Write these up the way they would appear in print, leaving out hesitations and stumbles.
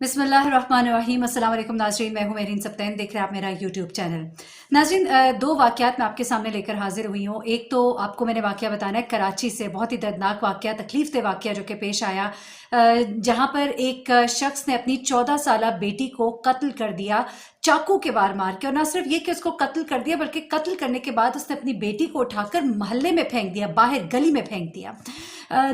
बिस्मिल्लाहिर्रहमानिर्रहीम। अस्सलाम वालेकुम नाज़रीन, मैं हूं मेरीन सप्तैन, देख रहे हैं आप मेरा यूट्यूब चैनल। नाज़रीन, दो वाक़यात मैं आपके सामने लेकर हाजिर हुई हूं। एक तो आपको मैंने वाक़या बताना है कराची से, बहुत ही दर्दनाक वाक़या, तकलीफ दे वाक़या जो कि पेश आया, जहां पर एक शख्स ने अपनी 14 साला बेटी को कत्ल कर दिया चाकू के वार मार के। और ना सिर्फ ये कि उसको कत्ल कर दिया, बल्कि कत्ल करने के बाद उसने अपनी बेटी को उठाकर मोहल्ले में फेंक दिया, बाहर गली में फेंक दिया।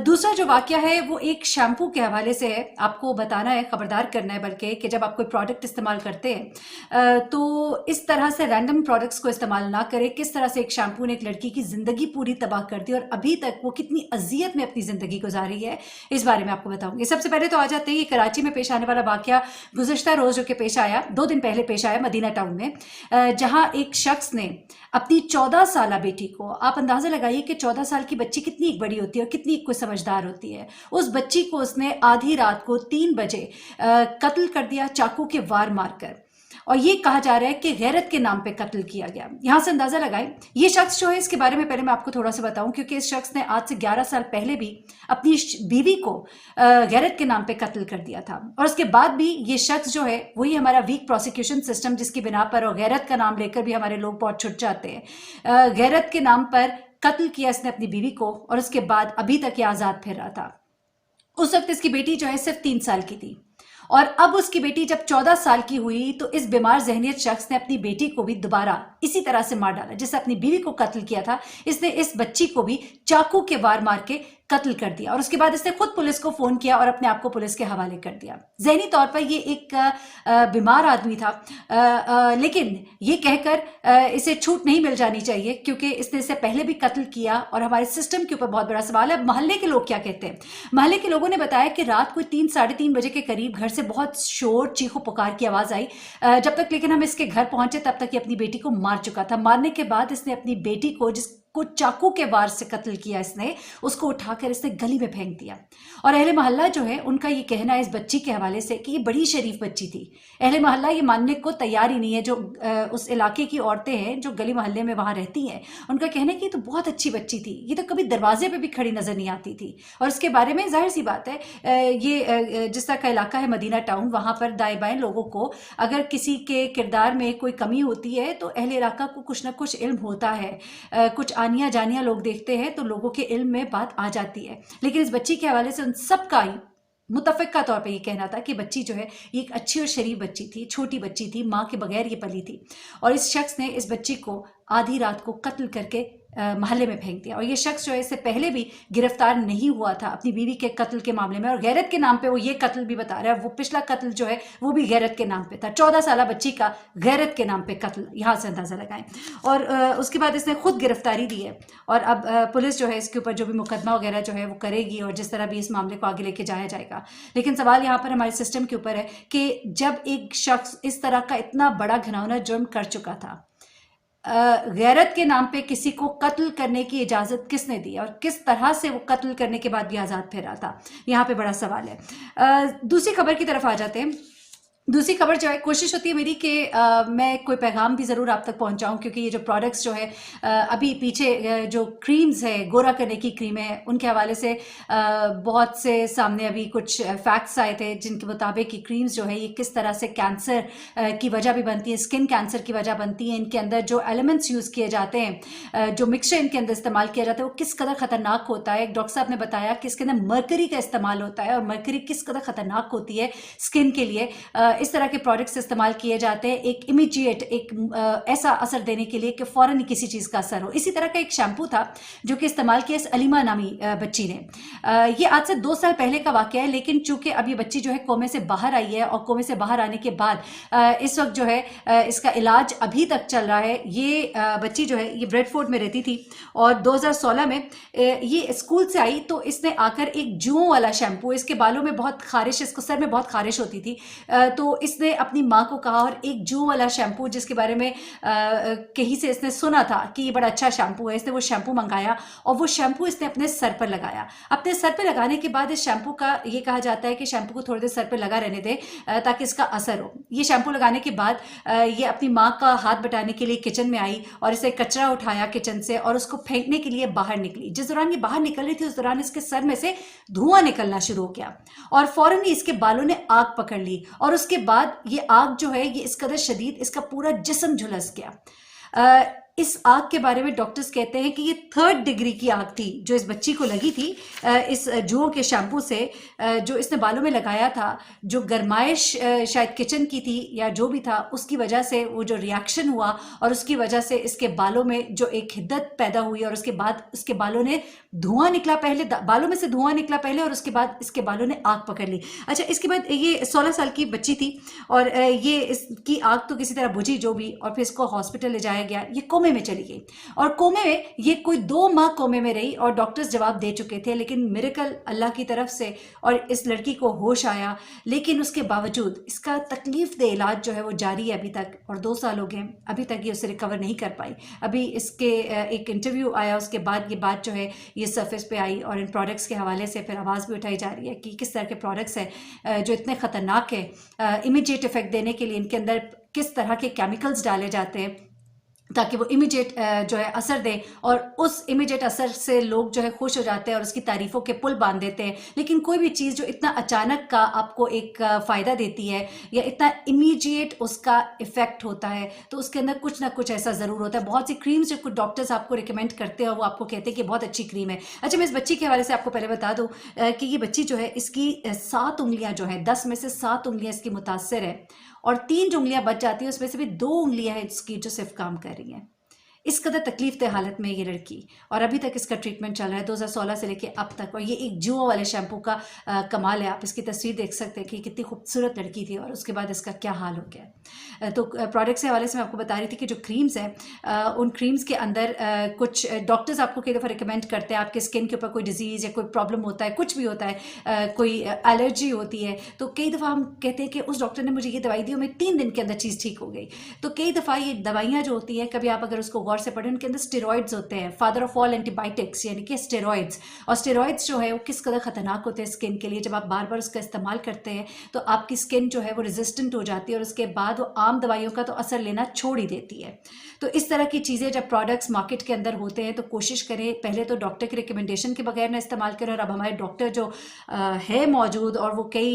दूसरा जो वाक़या है वो एक शैम्पू के हवाले से है। आपको बताना है, खबरदार करना है बल्कि, कि जब आप कोई प्रोडक्ट इस्तेमाल करते हैं तो इस तरह से रैंडम प्रोडक्ट्स को इस्तेमाल ना करें। किस तरह से एक शैम्पू ने एक लड़की की ज़िंदगी पूरी तबाह कर दी और अभी तक वो कितनी अजियत में अपनी ज़िंदगी गुजारी है, इस बारे में आपको बताऊंगी। सबसे पहले तो आ जाते हैं ये कराची में पेश आने वाला वाक़या। गुज़श्ता रोज़ जो कि पेश आया, 2 दिन पहले पेश आया मदीना टाउन में, जहाँ एक शख्स ने अपनी 14 साला बेटी को, आप अंदाज़ा लगाइए कि 14 साल की बच्ची कितनी बड़ी होती है और कितनी कोई समझदार होती है, उस बच्ची को उसने आधी रात को 3 बजे कत्ल कर दिया चाकू के वार मारकर। और ये कहा जा रहा है कि गैरत के नाम पे कत्ल किया गया। यहां से अंदाजा लगाएं, ये शख्स जो है, इसके बारे में पहले मैं आपको थोड़ा सा बताऊं, क्योंकि इस शख्स ने आज से 11 साल पहले भी अपनी बीवी को गैरत के नाम पे कत्ल कर दिया था। और उसके बाद भी ये शख्स जो है, वही हमारा वीक प्रोसिक्यूशन सिस्टम, जिसकी बिना पर और गैरत का नाम लेकर भी हमारे लोग बहुत छुट जाते हैं। गैरत के नाम पर कत्ल किया इसने अपनी बीवी को, और उसके बाद अभी तक ये आज़ाद फिर रहा था। उस वक्त इसकी बेटी जो है सिर्फ 3 साल की थी, और अब उसकी बेटी जब 14 साल की हुई तो इस बीमार ज़हनियत शख्स ने अपनी बेटी को भी दोबारा इसी तरह से मार डाला। जिससे अपनी बीवी को कत्ल किया था, इसने इस बच्ची को भी चाकू के वार मार के कत्ल कर दिया। और उसके बाद इसने खुद पुलिस को फ़ोन किया और अपने आप को पुलिस के हवाले कर दिया। ज़हनी तौर पर ये एक बीमार आदमी था, लेकिन ये कहकर इसे छूट नहीं मिल जानी चाहिए, क्योंकि इसने इससे पहले भी कत्ल किया। और हमारे सिस्टम के ऊपर बहुत बड़ा सवाल है। मोहल्ले के लोग क्या कहते हैं? मोहल्ले के लोगों ने बताया कि रात को 3 साढ़े 3 बजे के करीब घर से बहुत शोर, चीखो पुकार की आवाज़ आई। जब तक लेकिन हम इसके घर पहुंचे तब तक ये अपनी बेटी को मार चुका था। मारने के बाद इसने अपनी बेटी को, जिसको चाकू के वार से कत्ल किया इसने, उसको उठाकर इसने गली में फेंक दिया। और अहले मोहल्ला जो है, उनका ये कहना है इस बच्ची के हवाले से कि ये बड़ी शरीफ बच्ची थी। अहले मोहल्ला ये मानने को तैयार ही नहीं है। जो उस इलाके की औरतें हैं जो गली मोहल्ले में वहाँ रहती हैं, उनका कहना है कि ये तो बहुत अच्छी बच्ची थी, ये तो कभी दरवाजे पे भी खड़ी नजर नहीं आती थी। और इसके बारे में जाहिर सी बात है, ये जिस तरह का इलाका है मदीना टाउन, वहाँ पर दाएं बाएं लोगों को अगर किसी के किरदार में कोई कमी होती है तो अहले इलाका को कुछ ना कुछ इल्म होता है। कुछ आनिया जानिया लोग देखते हैं तो लोगों के इल्म में बात आ जाती है। लेकिन इस बच्ची के हवाले से उन सब का ही मुतफ़िक़ा तौर पे ये कहना था कि बच्ची जो है, ये एक अच्छी और शरीफ बच्ची थी, छोटी बच्ची थी, माँ के बगैर ये पली थी। और इस शख्स ने इस बच्ची को आधी रात को कत्ल करके मोहल्ले में फेंक दिया। और ये शख्स जो है, इससे पहले भी गिरफ्तार नहीं हुआ था अपनी बीवी के कत्ल के मामले में। और गैरत के नाम पे वो ये कत्ल भी बता रहा है, वो पिछला कत्ल जो है वो भी गैरत के नाम पे था। 14 साला बच्ची का गैरत के नाम पे कत्ल, यहाँ से अंदाज़ा लगाएं। और उसके बाद इसने खुद गिरफ्तारी दी है। और अब पुलिस जो है इसके ऊपर जो भी मुकदमा वगैरह जो है वो करेगी, और जिस तरह भी इस मामले को आगे लेके जाया जाएगा। लेकिन सवाल यहाँ पर हमारे सिस्टम के ऊपर है कि जब एक शख्स इस तरह का इतना बड़ा घिनौना जुर्म कर चुका था, गैरत के नाम पे किसी को कत्ल करने की इजाज़त किसने दी, और किस तरह से वो कत्ल करने के बाद भी आज़ाद फिर रहा था, यहाँ पे बड़ा सवाल है। दूसरी खबर की तरफ आ जाते हैं। दूसरी खबर जो है, कोशिश होती है मेरी कि मैं कोई पैगाम भी ज़रूर आप तक पहुंचाऊं, क्योंकि ये जो प्रोडक्ट्स जो है, अभी पीछे जो क्रीम्स है, गोरा करने की क्रीमें हैं, उनके हवाले से बहुत से सामने अभी कुछ फैक्ट्स आए थे जिनके मुताबिक ये क्रीम्स जो है, ये किस तरह से कैंसर की वजह भी बनती है, स्किन कैंसर की वजह बनती है। इनके अंदर जो एलिमेंट्स यूज़ किए जाते हैं, जो मिक्सचर इनके अंदर इस्तेमाल किया जाता है, वो किस कदर ख़तरनाक होता है। एक डॉक्टर साहब ने बताया कि इसके अंदर मरकरी का इस्तेमाल होता है, और मरकरी किस कदर ख़तरनाक होती है स्किन के लिए। इस तरह के प्रोडक्ट्स इस्तेमाल किए जाते हैं एक इमीडिएट, एक ऐसा असर देने के लिए कि फ़ौरन ही किसी चीज़ का असर हो। इसी तरह का एक शैम्पू था जो कि इस्तेमाल किया इस अलीमा नामी बच्ची ने। ये आज से 2 साल पहले का वाक़या है, लेकिन चूंकि अब ये बच्ची जो है कोमे से बाहर आई है, और कोमे से बाहर आने के बाद इस वक्त जो है इसका इलाज अभी तक चल रहा है। ये बच्ची जो है, ये ब्रेडफोर्ड में रहती थी, और 2016 में ये स्कूल से आई तो इसने आकर एक जुओं वाला शैम्पू, इसके बालों में बहुत खारिश, इसको सर में बहुत खारिश होती थी, تو اس نے اپनी माँ को कहा और एक जो वाला शैम्पू जिसके बारे में कहीं से इसने सुना था कि ये बड़ा अच्छा शैम्पू है, इसने वो शैम्पू मंगाया और वो शैम्पू इसने अपने सर पर लगाया। अपने सर पर लगाने के बाद इस शैम्पू का ये कहा जाता है कि शैम्पू को थोड़ी देर सर पर लगा रहने दे ताकि इसका असर हो। ये शैम्पू लगाने के बाद ये अपनी माँ का हाथ बटाने के लिए किचन में आई और इसे कचरा उठाया किचन से और उसको फेंकने के लिए बाहर निकली। जिस दौरान ये बाहर निकल रही थी उस दौरान इसके सर में से धुआं निकलना शुरू हो गया और फौरन ही इसके बालों ने आग पकड़ ली और उसके बाद ये आग जो है ये इस कदर शदीद, इसका पूरा जिस्म झुलस गया। इस आग के बारे में डॉक्टर्स कहते हैं कि ये 3rd डिग्री की आग थी जो इस बच्ची को लगी थी इस जुओं के शैम्पू से जो इसने बालों में लगाया था। जो गर्माइश शायद किचन की थी या जो भी था उसकी वजह से वो जो रिएक्शन हुआ और उसकी वजह से इसके बालों में जो एक हिद्दत पैदा हुई और उसके बाद उसके बालों ने धुआं निकला, पहले बालों में से धुआं निकला पहले और उसके बाद इसके बालों ने आग पकड़ ली। अच्छा, इसके बाद ये 16 साल की बच्ची थी और ये इसकी आग तो किसी तरह बुझी जो भी, और फिर इसको हॉस्पिटल ले जाया गया। ये कोमे में चली गई और कोमे में ये कोई 2 माह कोमे में रही और डॉक्टर्स जवाब दे चुके थे, लेकिन मिरेकल अल्लाह की तरफ से और इस लड़की को होश आया। लेकिन उसके बावजूद इसका तकलीफ दे इलाज जो है वो जारी है अभी तक, और 2 साल हो गए अभी तक ये उसे रिकवर नहीं कर पाई। अभी इसके एक इंटरव्यू आया, उसके बाद ये बात जो है ये सरफेस पे आई और इन प्रोडक्ट्स के हवाले से फिर आवाज़ भी उठाई जा रही है कि किस तरह के प्रोडक्ट्स हैं जो इतने ख़तरनाक है। इमीडिएट इफेक्ट देने के लिए इनके अंदर किस तरह के केमिकल्स डाले जाते हैं ताकि वो इमीडिएट जो है असर दे, और उस इमीडिएट असर से लोग जो है खुश हो जाते हैं और उसकी तारीफ़ों के पुल बांध देते हैं। लेकिन कोई भी चीज़ जो इतना अचानक का आपको एक फ़ायदा देती है या इतना इमीडिएट उसका इफ़ेक्ट होता है तो उसके अंदर कुछ ना कुछ ऐसा ज़रूर होता है। बहुत सी क्रीम्स जो कुछ डॉक्टर्स आपको रिकमेंड करते हैं वो आपको कहते हैं कि बहुत अच्छी क्रीम है। अच्छा, मैं इस बच्ची के हवाले से आपको पहले बता दूँ कि ये बच्ची जो है इसकी 7 उंगलियाँ जो हैं, 10 में से 7 उंगलियाँ इसकी मुतासर है और 3 जो उंगलियां बच जाती हैं उसमें से भी 2 उंगलियां हैं इसकी जो सिर्फ काम कर रही हैं। इस कदर तकलीफ दे हालत में ये लड़की, और अभी तक इसका ट्रीटमेंट चल रहा है 2016 से लेके अब तक। और ये एक जुओं वाले शैम्पू का कमाल है। आप इसकी तस्वीर देख सकते हैं कि कितनी खूबसूरत लड़की थी और उसके बाद इसका क्या हाल हो गया। तो प्रोडक्ट्स के हवाले से मैं आपको बता रही थी कि जो क्रीम्स हैं उन क्रीम्स के अंदर कुछ डॉक्टर्स आपको कई दफ़ा रिकमेंड करते हैं, आपके स्किन के ऊपर कोई डिजीज़ या कोई प्रॉब्लम होता है, कुछ भी होता है, कोई एलर्जी होती है, तो कई दफ़ा हम कहते हैं कि उस डॉक्टर ने मुझे ये दवाई दी और मेरी 3 दिन के अंदर चीज़ ठीक हो गई। तो कई दफ़ा ये दवाइयाँ जो होती हैं, कभी आप अगर उसको गौर से पढ़ें, उनके अंदर स्टेरॉइड्स होते हैं, फादर ऑफ ऑल एंटीबायोटिक्स, यानी कि स्टेरॉइड्स। और स्टेरॉइड्स जो है वो किस कदर ख़तरनाक होते हैं स्किन के लिए। जब आप बार बार उसका इस्तेमाल करते हैं तो आपकी स्किन जो है वो रेजिस्टेंट हो जाती है और उसके बाद वो आम दवाइयों का तो असर लेना छोड़ ही देती है। तो इस तरह की चीज़ें जब प्रोडक्ट्स मार्केट के अंदर होते हैं तो कोशिश करें पहले तो डॉक्टर की रिकमेंडेशन के बगैर ना इस्तेमाल करें। और अब हमारे डॉक्टर जो है मौजूद और वो कई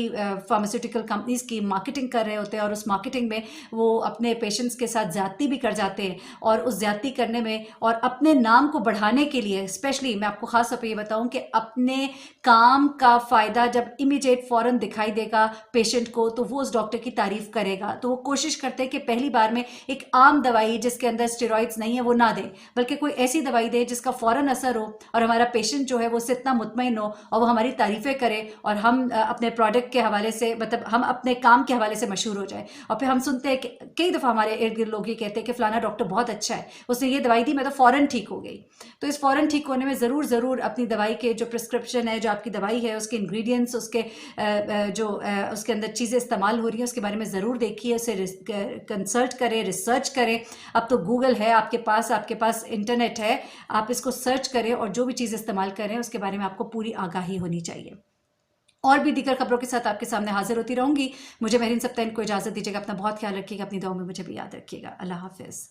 फार्मास्यूटिकल कंपनीज़ की मार्केटिंग कर रहे होते हैं और उस मार्केटिंग में वो अपने पेशेंट्स के साथ ज़्यादती भी कर जाते हैं, और उस ज़्यादती करने में और अपने नाम को बढ़ाने के लिए स्पेशली मैं आपको ख़ास तौर पर ये बताऊँ कि अपने काम का फ़ायदा जब इमीडिएट फ़ौरन दिखाई देगा पेशेंट को तो वो उस डॉक्टर की तारीफ़ करेगा। तो वो कोशिश करते हैं कि पहली बार में एक आम दवाई जिसके अंदर स्टेरॉइड्स नहीं है वो ना दे, बल्कि कोई ऐसी दवाई दे जिसका फ़ौरन असर हो और हमारा पेशेंट जो है वो उससे इतना मुतमईन हो और वो हमारी तारीफ़ें करे और हम अपने प्रोडक्ट के हवाले से, मतलब हम अपने काम के हवाले से मशहूर हो जाए। और फिर हम सुनते हैं कि कई दफ़ा हमारे इर्द गिर्द लोग ये कहते हैं कि फ़लाना डॉक्टर बहुत अच्छा है, उसने ये दवाई दी, मैं तो फ़ौरन ठीक हो गई। तो इस फ़ौरन ठीक होने में ज़रूर अपनी दवाई के जो प्रिस्क्रिप्शन है, जो आपकी दवाई है, उसके इंग्रेडिएंट्स, उसके जो उसके अंदर चीज़ें इस्तेमाल हो रही हैं उसके बारे में ज़रूर देखिए, उसे कंसल्ट करें, रिसर्च करें। अब तो गूगल है आपके पास इंटरनेट है, आप इसको सर्च करें और जो भी चीज़ इस्तेमाल करें उसके बारे में आपको पूरी आगाही होनी चाहिए। और भी दीगर खबरों के साथ आपके सामने हाजिर होती रहूँगी। मुझे महरीन सप्तान को इजाज़त दीजिएगा। अपना बहुत ख्याल रखिएगा, अपनी दुआओं में मुझे भी याद रखिएगा। अल्लाह हाफिज़।